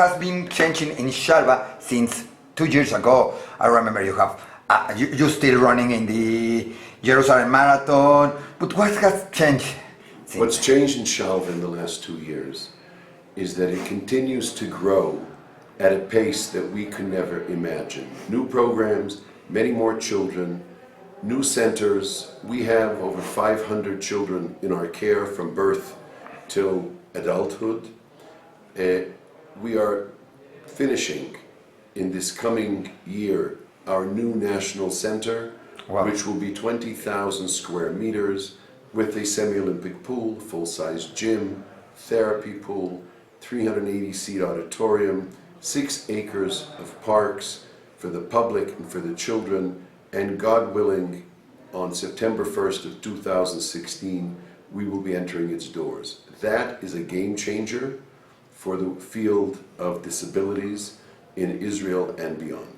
has been changing in Shalva since 2 years ago? I remember you have you're still running in the Jerusalem Marathon, but what has changed? What's changed in Shalva in the last 2 years is that it continues to grow at a pace that we could never imagine. New programs, many more children, new centers. We have over 500 children in our care from birth till adulthood. We are finishing in this coming year our new national center, Wow. which will be 20,000 square meters with a semi-Olympic pool, full-size gym, therapy pool, 380-seat auditorium, 6 acres of parks for the public and for the children, and God willing, on September 1st of 2016, we will be entering its doors. That is a game changer for the field of disabilities in Israel and beyond.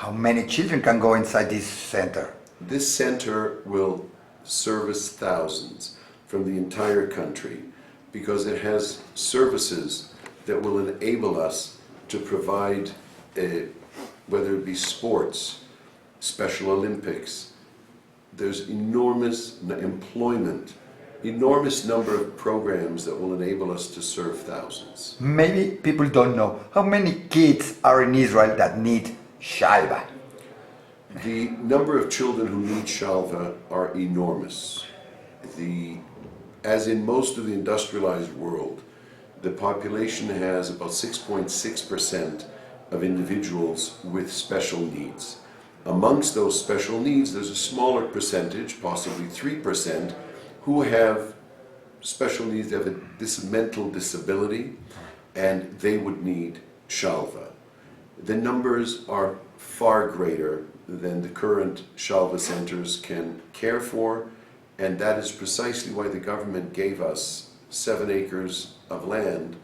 How many children can go inside this center? This center will service thousands from the entire country because it has services that will enable us to provide, whether it be sports, Special Olympics. There's enormous employment, enormous number of programs that will enable us to serve thousands. Maybe people don't know how many kids are in Israel that need Shalva. The number of children who need Shalva are enormous. As in most of the industrialized world, the population has about 6.6% of individuals with special needs. Amongst those special needs, there's a smaller percentage, possibly 3%, who have special needs, they have a mental disability, and they would need Shalva. The numbers are far greater than the current Shalva centers can care for, and that is precisely why the government gave us 7 acres of land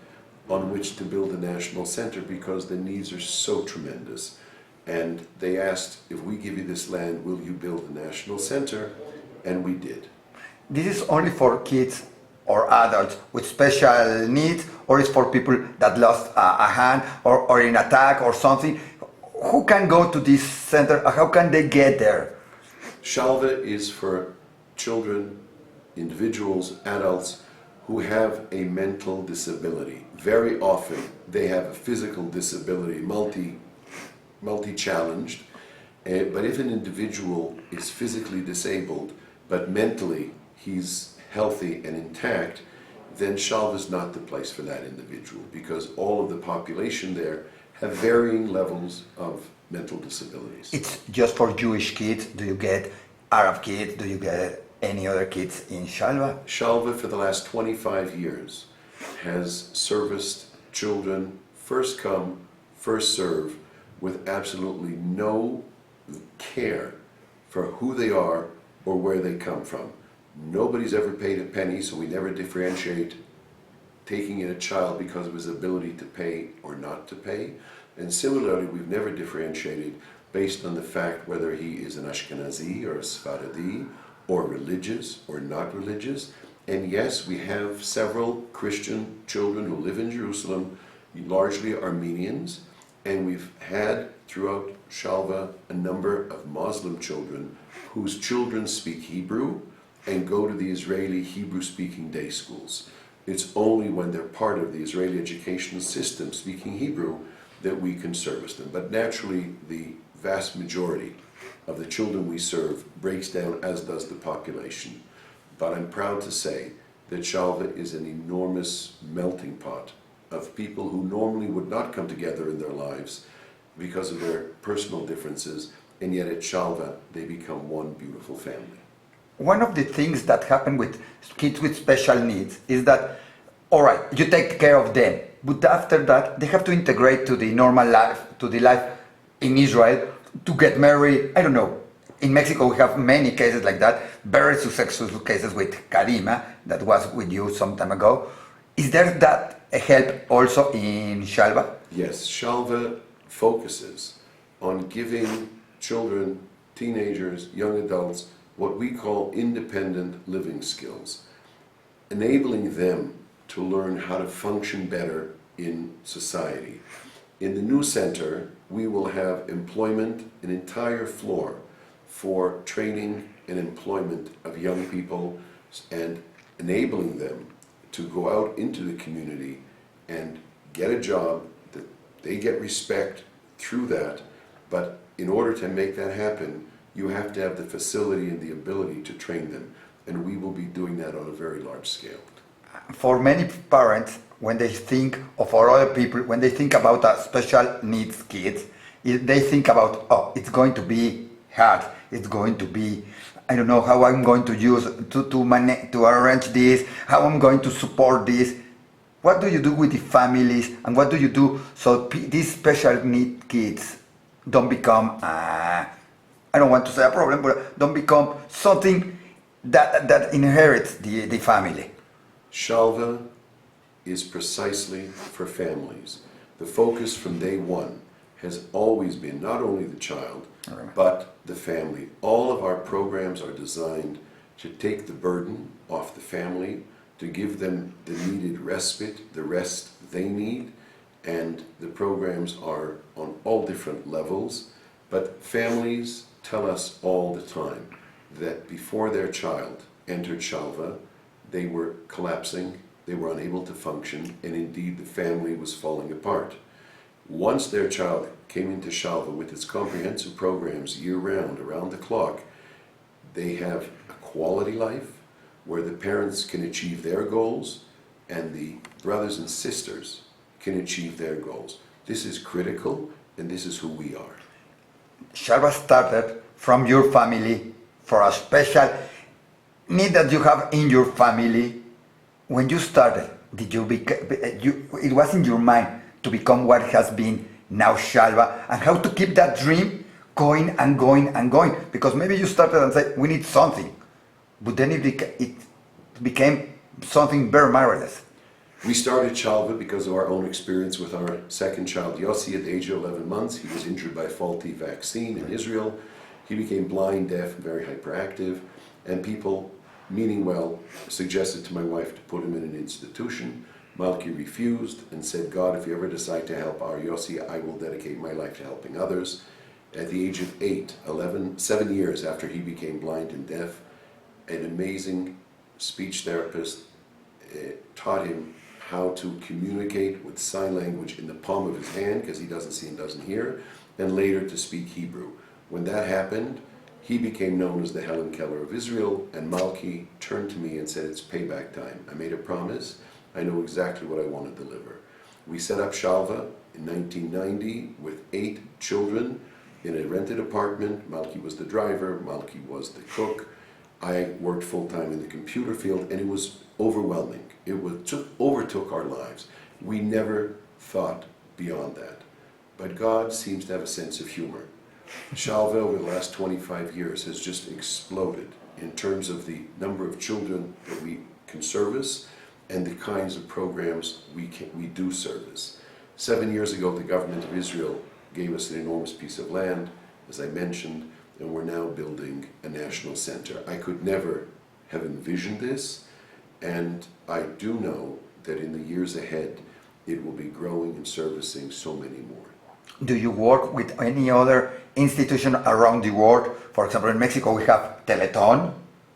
on which to build a national center, because the needs are so tremendous. And they asked, if we give you this land, will you build a national center? And we did. This is only for kids or adults with special needs, or is for people that lost a hand or in attack or something? Who can go to this center? How can they get there? Shalva is for children, individuals, adults who have a mental disability. Very often they have a physical disability, multi-challenged, but if an individual is physically disabled but mentally he's healthy and intact, then Shalva is not the place for that individual, because all of the population there have varying levels of mental disabilities. It's just for Jewish kids? Do you get Arab kids? Do you get any other kids in Shalva? Shalva for the last 25 years has serviced children first come, first serve, with absolutely no care for who they are or where they come from. Nobody's ever paid a penny, so we never differentiate taking in a child because of his ability to pay or not to pay. And similarly, we've never differentiated based on the fact whether he is an Ashkenazi or a Sephardi, or religious or not religious. And yes, we have several Christian children who live in Jerusalem, largely Armenians, and we've had throughout Shalva a number of Muslim children whose children speak Hebrew and go to the Israeli Hebrew-speaking day schools. It's only when they're part of the Israeli educational system speaking Hebrew that we can service them. But naturally, the vast majority of the children we serve breaks down, as does the population. But I'm proud to say that Shalva is an enormous melting pot of people who normally would not come together in their lives because of their personal differences, and yet at Shalva they become one beautiful family. One of the things that happen with kids with special needs is that, all right, you take care of them, but after that they have to integrate to the normal life, to the life in Israel, to get married. I don't know. In Mexico we have many cases like that, very successful cases with Karima, that was with you some time ago. Is there that help also in Shalva? Yes, Shalva focuses on giving children, teenagers, young adults, what we call independent living skills, enabling them to learn how to function better in society. In the new center, we will have employment, an entire floor for training and employment of young people and enabling them to go out into the community and get a job, that they get respect through that. But in order to make that happen, you have to have the facility and the ability to train them. And we will be doing that on a very large scale. For many parents, when they think of our other people, when they think about special needs kids, they think about, oh, it's going to be hard. It's going to be, I don't know how I'm going to use to arrange this, how I'm going to support this. What do you do with the families, and what do you do so these special need kids don't become, I don't want to say a problem, but don't become something that inherits the family? Shalva is precisely for families. The focus from day one has always been not only the child, but the family. All of our programs are designed to take the burden off the family, to give them the needed respite, the rest they need, and the programs are on all different levels. But families tell us all the time that before their child entered Shalva, they were collapsing, they were unable to function, and indeed the family was falling apart. Once their child came into Shalva with its comprehensive programs year-round, around the clock, they have a quality life where the parents can achieve their goals and the brothers and sisters can achieve their goals. This is critical, and this is who we are. Shalva started from your family for a special need that you have in your family. When you started, it was in your mind to become what has been now Shalva, and how to keep that dream going and going and going? Because maybe you started and said, we need something, but then it became something very marvelous. We started Shalva because of our own experience with our second child, Yossi, at the age of 11 months. He was injured by a faulty vaccine in Israel. He became blind, deaf, and very hyperactive, and people, meaning well, suggested to my wife to put him in an institution. Malki refused and said, God, if you ever decide to help our Yossi, I will dedicate my life to helping others. At the age of 7 years after he became blind and deaf, an amazing speech therapist taught him how to communicate with sign language in the palm of his hand, because he doesn't see and doesn't hear, and later to speak Hebrew. When that happened, he became known as the Helen Keller of Israel, and Malki turned to me and said, it's payback time. I made a promise. I know exactly what I want to deliver. We set up Shalva in 1990 with 8 children in a rented apartment. Malki was the driver, Malki was the cook. I worked full-time in the computer field, and it was overwhelming. It overtook our lives. We never thought beyond that. But God seems to have a sense of humor. Shalva over the last 25 years has just exploded in terms of the number of children that we can service and the kinds of programs we do service. 7 years ago, the government of Israel gave us an enormous piece of land, as I mentioned, and we're now building a national center. I could never have envisioned this, and I do know that in the years ahead, it will be growing and servicing so many more. Do you work with any other institution around the world? For example, in Mexico we have Teleton,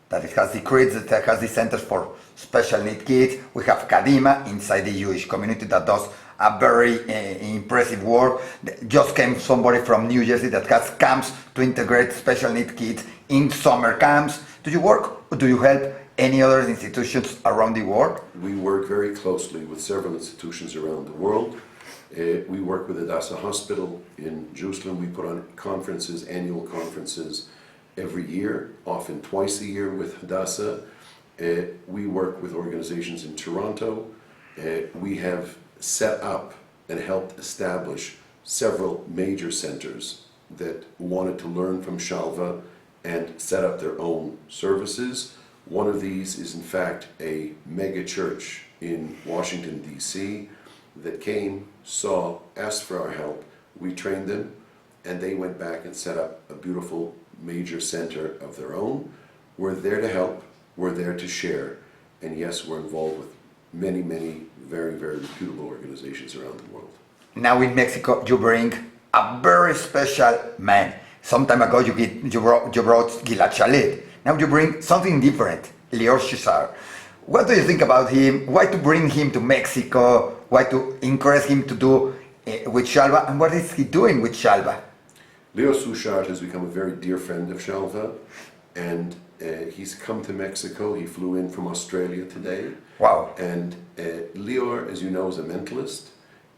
that it has the kids, that has the centers for special need kids. We have Kadima inside the Jewish community that does a very impressive work. Just came somebody from New Jersey that has camps to integrate special need kids in summer camps. Do you work, or do you help any other institutions around the world? We work very closely with several institutions around the world. We work with Hadassah Hospital in Jerusalem. We put on conferences, annual conferences every year, often twice a year with Hadassah. We work with organizations in Toronto. We have set up and helped establish several major centers that wanted to learn from Shalva and set up their own services. One of these is in fact a mega church in Washington, D.C. that came, saw, asked for our help. We trained them, and they went back and set up a beautiful major center of their own. We're there to help, we're there to share, and yes, we're involved with many, many very, very reputable organizations around the world. Now in Mexico, you bring a very special man. Some time ago, you brought Gilad Shalit. Now you bring something different, Lior Shishar. What do you think about him? Why to bring him to Mexico? Why to encourage him to do with Shalva? And what is he doing with Shalva? Lior Shishar has become a very dear friend of Shalva, and he's come to Mexico. He flew in from Australia today. Wow. And Lior, as you know, is a mentalist,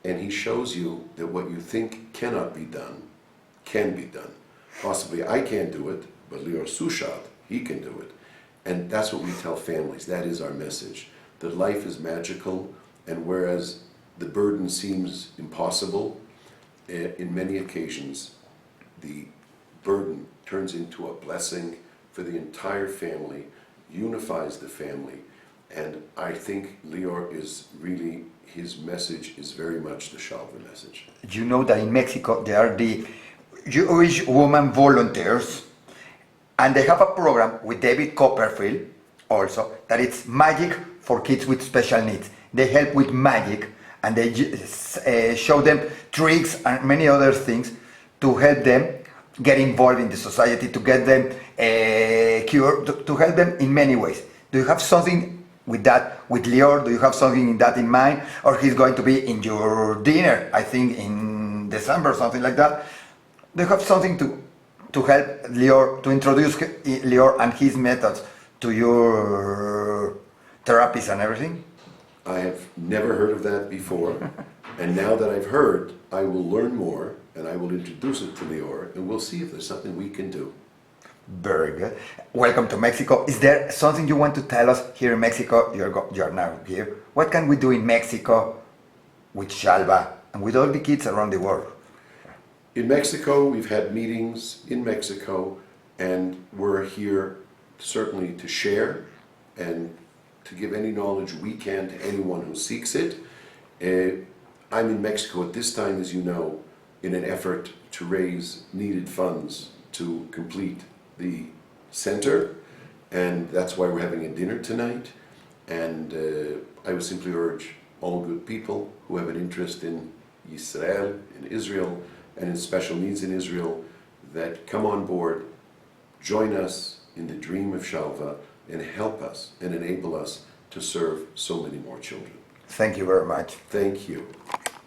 and he shows you that what you think cannot be done, can be done. Possibly I can't do it, but Lior Shishar, he can do it. And that's what we tell families. That is our message. That life is magical, and whereas the burden seems impossible, in many occasions, the burden turns into a blessing for the entire family, unifies the family, and I think Lior is really, his message is very much the Shalva message. You know that in Mexico there are the Jewish women volunteers, and they have a program with David Copperfield also, that it's magic for kids with special needs. They help with magic, and they show them tricks and many other things to help them get involved in the society, to get them cured, to help them in many ways. Do you have something with that, with Lior? Do you have something in that in mind? Or he's going to be in your dinner, I think in December, something like that. Do you have something to help Lior, to introduce Lior and his methods to your therapies and everything? I have never heard of that before, and now that I've heard, I will learn more, and I will introduce it to Lior, and we'll see if there's something we can do. Very good. Welcome to Mexico. Is there something you want to tell us here in Mexico? You're now here. What can we do in Mexico with Shalva and with all the kids around the world? In Mexico, we've had meetings in Mexico, and we're here certainly to share and to give any knowledge we can to anyone who seeks it. I'm in Mexico at this time, as you know, in an effort to raise needed funds to complete the center, and that's why we're having a dinner tonight. And I would simply urge all good people who have an interest in Israel, in Israel, and in special needs in Israel, that come on board, join us in the dream of Shalva, and help us and enable us to serve so many more children. Thank you very much. Thank you.